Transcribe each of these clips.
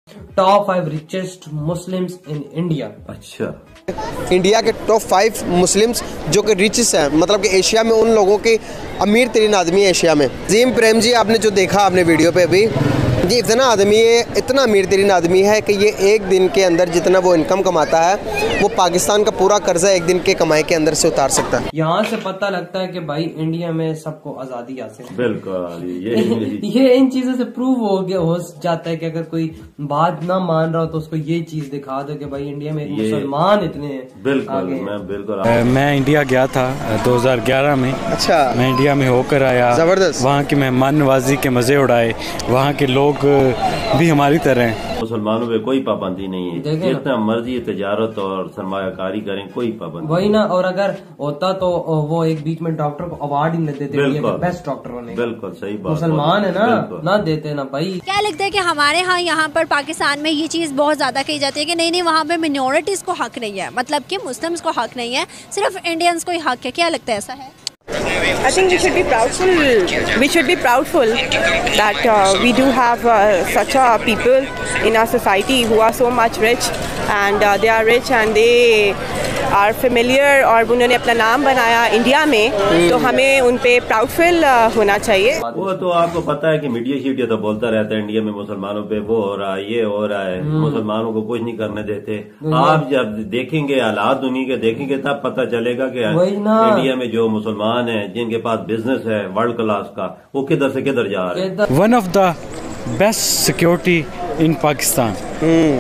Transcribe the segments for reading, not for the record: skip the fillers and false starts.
Top 5 richest Muslims in India. अच्छा, India के top 5 Muslims जो कि रिचेस्ट हैं, मतलब कि एशिया में उन लोगों के अमीर तरीन आदमी है एशिया में। अजीम प्रेम जी, आपने जो देखा आपने वीडियो पे अभी, ये इतना आदमी है, इतना अमीर तरीन आदमी है कि ये एक दिन के अंदर जितना वो इनकम कमाता है वो पाकिस्तान का पूरा कर्जा एक दिन के कमाई के अंदर से उतार सकता है। यहाँ से पता लगता है कि भाई इंडिया में सबको आजादी हासिल है। बिल्कुल ये इन चीजों से प्रूव हो जाता है कि अगर कोई बात ना मान रहा हो तो उसको ये चीज दिखा दो कि भाई इंडिया में मुसलमान इतने हैं। बिल्कुल मैं इंडिया गया था 2011 में। अच्छा, मैं इंडिया में होकर आया, जबरदस्त। वहाँ की मेहमान नवाजी के मजे उड़ाए, वहाँ के लोग भी हमारी तरह हैं। मुसलमानों पे कोई पाबंदी नहीं है, जितना मर्जी तजारत और सरमायाकारी करें, कोई पाबंदी वही ना। और अगर होता तो वो एक बीच में डॉक्टर को अवार्ड ही न देते, बेस्ट डॉक्टर होने। बिल्कुल सही बात, मुसलमान है ना देते ना भाई। क्या लगता है कि हमारे यहाँ पर पाकिस्तान में ये चीज बहुत ज्यादा कही जाती है कि नहीं वहाँ पे मिनोरिटीज को हक नहीं है, मतलब कि मुस्लिम्स को हक नहीं है, सिर्फ इंडियंस को ही हक है। क्या लगता है ऐसा है? I think we should be proudful. We should be proudful that we do have such people in our society who are so much rich, and they are rich and they are familiar, और उन्होंने अपना नाम बनाया India में, तो हमें उन पे प्राउडफुल होना चाहिए। वो तो आपको पता है कि मीडिया शीडिया तो बोलता रहता है इंडिया में मुसलमानों पे वो हो रहा है, ये हो रहा है, मुसलमानों को कुछ नहीं करने देते। आप जब देखेंगे हालात दुनिया के देखेंगे तब पता चलेगा कि इंडिया में जो मुसलमान है जिनके पास बिजनेस है वर्ल्ड क्लास का, वो किधर से किधर जा रहे हैं। One of the best security in Pakistan.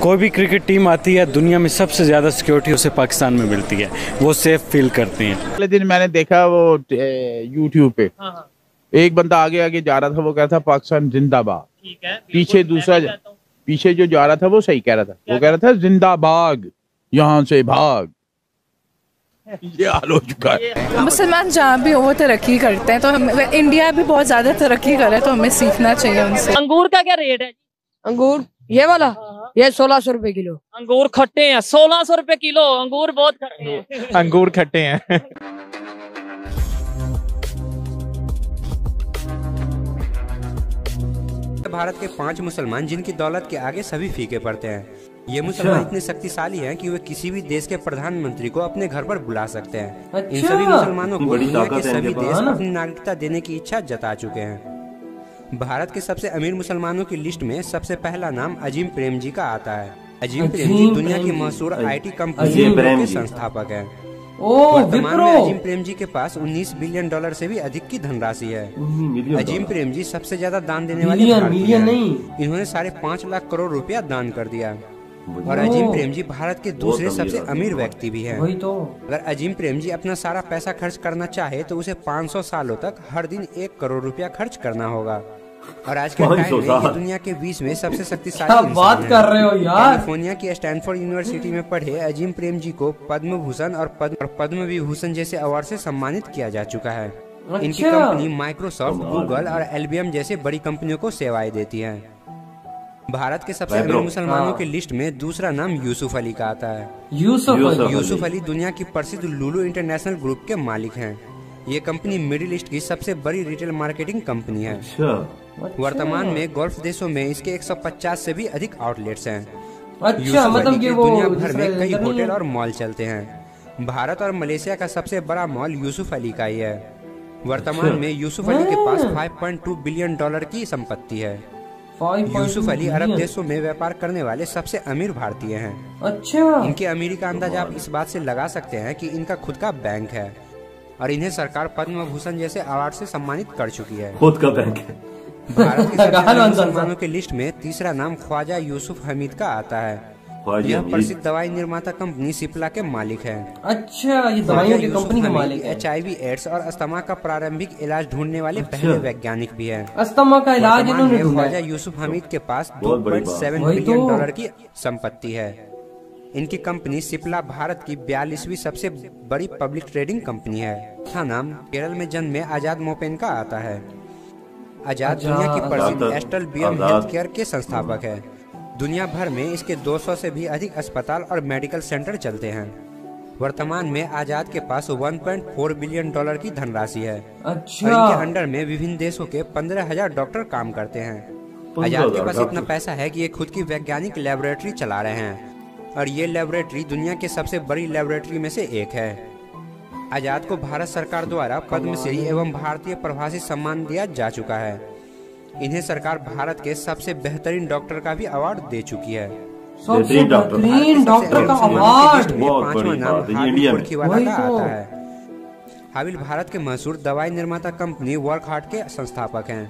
कोई भी क्रिकेट टीम आती है, दुनिया में सबसे ज्यादा सिक्योरिटी उसे पाकिस्तान में मिलती है, वो सेफ फील करते हैं। पहले दिन मैंने देखा वो यूट्यूब पे एक बंदा आगे आगे जा रहा था, वो कह रहा था पाकिस्तान जिंदाबाद। पीछे दूसरा पीछे जो जा रहा था वो सही कह रहा था, वो कह रहा था जिंदाबाद, यहाँ से भाग। ये हाल हो चुका है। मुसलमान जहाँ भी हो वो तरक्की करते हैं, तो इंडिया भी बहुत ज्यादा तरक्की कर रहा है, तो हमें सीखना चाहिए उनसे। अंगूर का क्या रेट है? अंगूर ये वाला ये 1600 रुपए किलो। अंगूर खट्टे हैं, 1600 रुपए किलो। अंगूर बहुत खट्टे हैं। अंगूर खट्टे हैं। भारत के 5 मुसलमान जिनकी दौलत के आगे सभी फीके पड़ते हैं। ये मुसलमान इतने शक्तिशाली हैं कि वे किसी भी देश के प्रधानमंत्री को अपने घर पर बुला सकते हैं। इन सभी मुसलमानों को दुनिया के सभी देश अपनी नागरिकता देने की इच्छा जता चुके हैं। भारत के सबसे अमीर मुसलमानों की लिस्ट में सबसे पहला नाम अजीम प्रेम जी का आता है। अजीम प्रेम जी दुनिया की मशहूर IT कंपनी के संस्थापक हैं। वर्तमान में अजीम प्रेम जी के पास 19 बिलियन डॉलर से भी अधिक की धनराशि है। अजीम प्रेम जी सबसे ज्यादा दान देने वाले भारतीय हैं। इन्होंने 5.5 लाख करोड़ रुपया दान कर दिया। और अजीम प्रेम जी भारत के दूसरे सबसे अमीर व्यक्ति भी हैं। अगर अजीम प्रेम जी अपना सारा पैसा खर्च करना चाहे तो उसे 500 सालों तक हर दिन 1 करोड़ रुपया खर्च करना होगा। और आज के टाइम में ये दुनिया के 20 में सबसे शक्तिशाली बात कर रहे हो यार। कैलिफोर्निया की स्टैनफोर्ड यूनिवर्सिटी में पढ़े अजीम प्रेम जी को पद्म भूषण और पद्म विभूषण जैसे अवार्ड से सम्मानित किया जा चुका है। इनकी कंपनी माइक्रोसॉफ्ट, गूगल और LBM जैसे बड़ी कंपनियों को सेवाएं देती है। भारत के सबसे अमीर मुसलमानों की लिस्ट में दूसरा नाम यूसुफ अली का आता है। यूसुफ अली दुनिया की प्रसिद्ध लुलु इंटरनेशनल ग्रुप के मालिक हैं। ये कंपनी मिडिल ईस्ट की सबसे बड़ी रिटेल मार्केटिंग कंपनी है। वर्तमान में गल्फ देशों में इसके 150 से भी अधिक आउटलेट्स हैं। मतलब कि दुनिया भर में कई होटल और मॉल चलते हैं। भारत और मलेशिया का सबसे बड़ा मॉल यूसुफ अली का ही है। वर्तमान में यूसुफ अली के पास 5.2 बिलियन डॉलर की संपत्ति है। यूसुफ अली अरब देशों में व्यापार करने वाले सबसे अमीर भारतीय हैं। अच्छा, इनकी अमीरी का अंदाजा आप इस बात से लगा सकते हैं कि इनका खुद का बैंक है और इन्हें सरकार पद्म भूषण जैसे अवार्ड से सम्मानित कर चुकी है। खुद का बैंक है। भारत के सबसे मुसलमानों की लिस्ट में तीसरा नाम ख्वाजा यूसुफ हमीद का आता है। यह प्रसिद्ध दवाई निर्माता कंपनी सिप्ला के मालिक है। अच्छा, ये दवाइयों की कंपनी के मालिक है। HIV, एड्स और अस्थमा का प्रारंभिक इलाज ढूंढने वाले पहले वैज्ञानिक भी हैं। अस्थमा का इलाज इन्होंने ढूंढा। ख्वाजा यूसुफ हमीद के पास 2.7 बिलियन डॉलर की संपत्ति है। इनकी कंपनी सिप्ला भारत की 42वीं सबसे बड़ी पब्लिक ट्रेडिंग कंपनी है। इसका नाम केरल में जन्मे आजाद मोपेन का आता है। आजाद दुनिया की प्रसिद्ध एस्ट्रल BM हेल्थ केयर के संस्थापक है। दुनिया भर में इसके 200 से भी अधिक अस्पताल और मेडिकल सेंटर चलते हैं। वर्तमान में आजाद के पास 1.4 बिलियन डॉलर की धनराशि है। अच्छा। और इनके अंडर में विभिन्न देशों के 15,000 डॉक्टर काम करते हैं। आजाद के पास इतना पैसा है कि ये खुद की वैज्ञानिक लैबोरेटरी चला रहे हैं और ये लैबोरेटरी दुनिया के सबसे बड़ी लैबोरेटरी में से एक है। आजाद को भारत सरकार द्वारा पद्मश्री एवं भारतीय प्रभाषी सम्मान दिया जा चुका है। इन्हें सरकार भारत के सबसे बेहतरीन डॉक्टर का भी अवार्ड दे चुकी है। सबसे बेहतरीन डॉक्टर का अवार्ड, पांचवा नाम हार्वर्ड खिवाला का आता है। हाविल भारत के मशहूर दवाई निर्माता कंपनी वर्कहार्ट के संस्थापक हैं।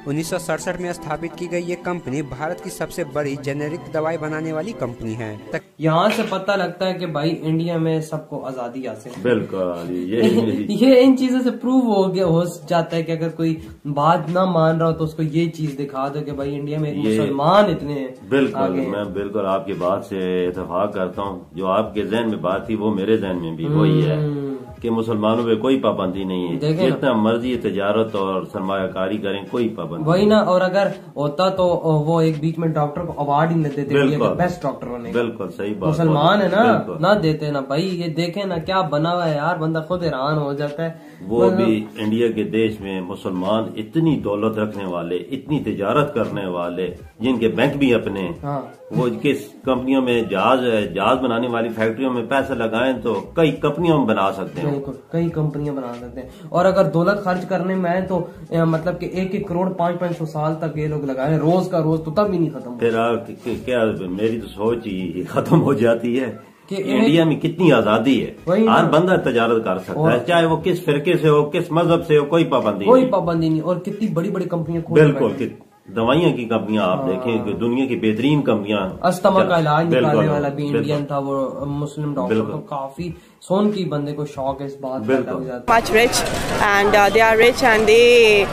1967 में स्थापित की गई ये कंपनी भारत की सबसे बड़ी जेनेरिक दवाई बनाने वाली कंपनी है। यहाँ से पता लगता है कि भाई इंडिया में सबको आजादी हासिल है। बिल्कुल ये इन चीजों से प्रूव हो जाता है कि अगर कोई बात ना मान रहा हो तो उसको ये चीज दिखा दो कि भाई इंडिया में मुसलमान इतने हैं। बिल्कुल मैं बिल्कुल आपकी बात से इत्तेफाक करता हूँ। जो आपके जहन में बात थी वो मेरे जहन में भी वही है कि मुसलमानों पे कोई पाबंदी नहीं है। जितना मर्जी तजारत और सरमायाकारी करें, कोई पाबंदी वही ना। और अगर होता तो वो एक बीच में डॉक्टर को अवार्ड ही न देते, बेस्ट डॉक्टर होने। बिल्कुल सही बात। मुसलमान है ना देते ना भाई। ये देखे ना क्या बना हुआ है यार, बंदा खुद हैरान हो जाता है। वो भी इंडिया के देश में मुसलमान इतनी दौलत रखने वाले, इतनी तिजारत करने वाले, जिनके बैंक भी अपने वो किस कंपनियों में जहाज बनाने वाली फैक्ट्रियों में पैसे लगाएं तो कई कंपनियों में बना सकते हैं। बिल्कुल कई कंपनियां बना सकते हैं। और अगर दौलत खर्च करने में आए तो मतलब कि 1-1 करोड़ 500 साल तक ये लोग लगाए रोज का रोज, तो तब भी नहीं खत्म। फिर क्या मेरी तो सोच ही खत्म हो जाती है कि इंडिया में कितनी आजादी है। हर बंदा तजारत कर सकता है, चाहे वो किस फिरके से हो, किस मजहब से हो, कोई पाबंदी नहीं। और कितनी बड़ी बड़ी कंपनियां बिल्कुल दवाइयाँ की कंपनियां आप देखें कि दुनिया की बेहतरीन कंपनियां। अस्थमा का इलाज निकालने वाला भी इंडियन था, वो मुस्लिम डॉक्टर। तो काफी सोन की बंदे को शौक है इस बात का। Much rich and they are rich and they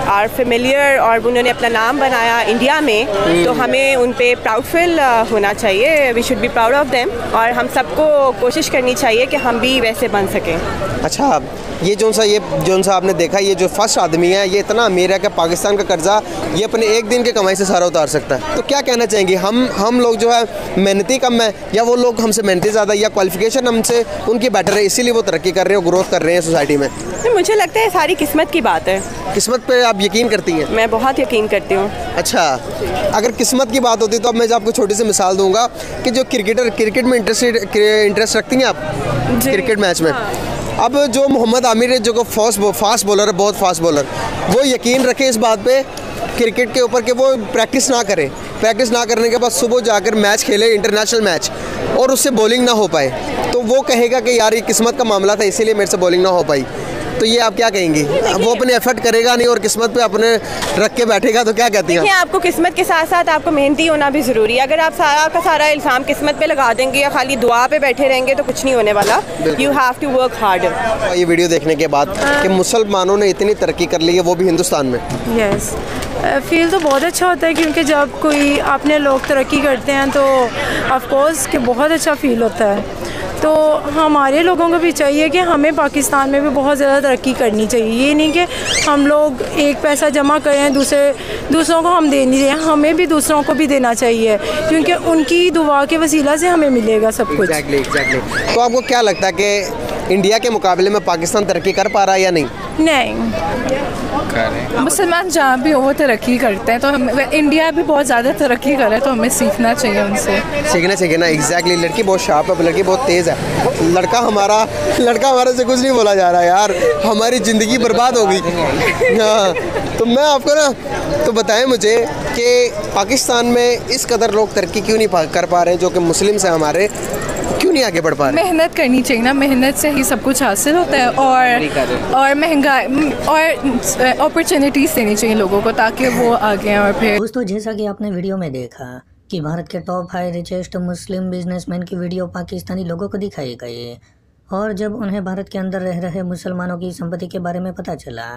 are familiar और उन्होंने अपना नाम बनाया इंडिया में, तो हमें उन पे प्राउड फील होना चाहिए। We should be proud of them और हम सबको कोशिश करनी चाहिए कि हम भी वैसे बन सकें। अच्छा, ये जो सा आपने देखा, ये जो फर्स्ट आदमी है ये इतना अमीर है कि पाकिस्तान का कर्जा ये अपने एक दिन के कमाई से सारा उतार सकता है। तो क्या कहना चाहेंगे हम लोग जो है मेहनती कम है, या वो लोग हमसे मेहनती ज़्यादा, या क्वालिफिकेशन हमसे उनकी बेटर है इसीलिए वो तरक्की कर रहे हैं, ग्रोथ कर रहे हैं सोसाइटी में? मुझे लगता है सारी किस्मत की बात है। किस्मत पे आप यकीन करती हैं? मैं बहुत यकीन करती हूँ। अच्छा, अगर किस्मत की बात होती तो अब मैं आपको छोटी सी मिसाल दूंगा कि जो क्रिकेट में इंटरेस्ट रखती हैं आप क्रिकेट मैच में, अब जो मोहम्मद आमिर है जो फास्ट बॉलर है, बहुत फास्ट बॉलर, वो यकीन रखे इस बात पे क्रिकेट के ऊपर कि वो प्रैक्टिस ना करे, प्रैक्टिस ना करने के बाद सुबह जाकर मैच खेले, इंटरनेशनल मैच, और उससे बॉलिंग ना हो पाए, तो वो कहेगा कि यार ये किस्मत का मामला था इसीलिए मेरे से बॉलिंग ना हो पाई। तो ये आप क्या कहेंगी? वो अपने एफर्ट करेगा नहीं और किस्मत पे अपने रख के बैठेगा, तो क्या कहती हैं? देखिए, आपको किस्मत के साथ साथ आपको मेहनती होना भी ज़रूरी है। अगर आप सारा का सारा इल्ज़ाम किस्मत पे लगा देंगे या खाली दुआ पे बैठे रहेंगे तो कुछ नहीं होने वाला। You have to work hard. ये वीडियो देखने के बाद कि मुसलमानों ने इतनी तरक्की कर ली है, वो भी हिंदुस्तान में। यस, फील तो बहुत अच्छा होता है क्योंकि जब कोई अपने लोग तरक्की करते हैं तो ऑफकोर्स कि बहुत अच्छा फील होता है। तो हमारे लोगों को भी चाहिए कि हमें पाकिस्तान में भी बहुत ज़्यादा तरक्की करनी चाहिए। ये नहीं कि हम लोग एक पैसा जमा करें दूसरों को हम दे नहीं चाहिए, हमें भी दूसरों को भी देना चाहिए क्योंकि उनकी दुआ के वसीला से हमें मिलेगा सब कुछ। एग्जैक्टली। तो आपको क्या लगता है कि इंडिया के मुकाबले में पाकिस्तान तरक्की कर पा रहा है या नहीं? मुसलमान जहाँ भी हो वो तरक्की करते हैं, तो इंडिया भी बहुत ज़्यादा तरक्की कर रहा है, तो हमें सीखना चाहिए उनसे। सीखना चाहिए ना। एग्जैक्टली। लड़की बहुत शार्प है, लड़की बहुत तेज़ है। लड़का हमारा से कुछ नहीं बोला जा रहा यार, हमारी ज़िंदगी बर्बाद हो गई। हाँ, तो मैं आपको ना तो बताएं मुझे कि पाकिस्तान में इस कदर लोग तरक्की क्यों नहीं कर पा रहे हैं, जो कि मुस्लिम्स हैं हमारे, क्यों नहीं आगे बढ़ पा रहे? मेहनत करनी चाहिए ना, मेहनत से ही सब कुछ हासिल होता है और महंगाई और अपॉर्चुनिटीज़ देनी चाहिए लोगों को ताकि वो आगे। और फिर दोस्तों, जैसा कि आपने वीडियो में देखा कि भारत के टॉप 5 रिचेस्ट मुस्लिम बिजनेसमैन की वीडियो पाकिस्तानी लोगों को दिखाई गई, और जब उन्हें भारत के अंदर रह रहे मुसलमानों की संपत्ति के बारे में पता चला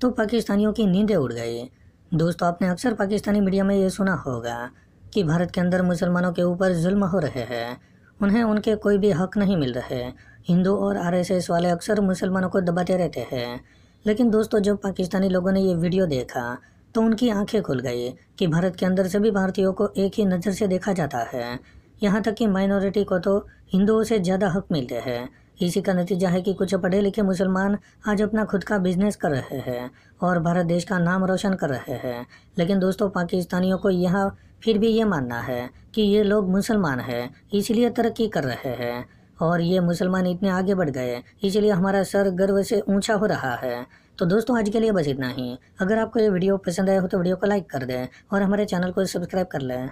तो पाकिस्तानियों की नींदें उड़ गई। दोस्तों, आपने अक्सर पाकिस्तानी मीडिया में ये सुना होगा कि भारत के अंदर मुसलमानों के ऊपर जुल्म हो रहे हैं, उन्हें उनके कोई भी हक नहीं मिल रहे। हिंदू और आरएसएस वाले अक्सर मुसलमानों को दबाते रहते हैं। लेकिन दोस्तों, जब पाकिस्तानी लोगों ने ये वीडियो देखा तो उनकी आंखें खुल गई कि भारत के अंदर सभी भारतीयों को एक ही नज़र से देखा जाता है। यहाँ तक कि माइनॉरिटी को तो हिंदुओं से ज़्यादा हक मिलते हैं। इसी का नतीजा है कि कुछ पढ़े लिखे मुसलमान आज अपना खुद का बिजनेस कर रहे हैं और भारत देश का नाम रोशन कर रहे हैं। लेकिन दोस्तों, पाकिस्तानियों को यहाँ फिर भी ये मानना है कि ये लोग मुसलमान हैं, इसलिए तरक्की कर रहे हैं और ये मुसलमान इतने आगे बढ़ गए, इसलिए हमारा सर गर्व से ऊंचा हो रहा है। तो दोस्तों, आज के लिए बस इतना ही। अगर आपको ये वीडियो पसंद आया हो तो वीडियो को लाइक कर दें और हमारे चैनल को सब्सक्राइब कर लें।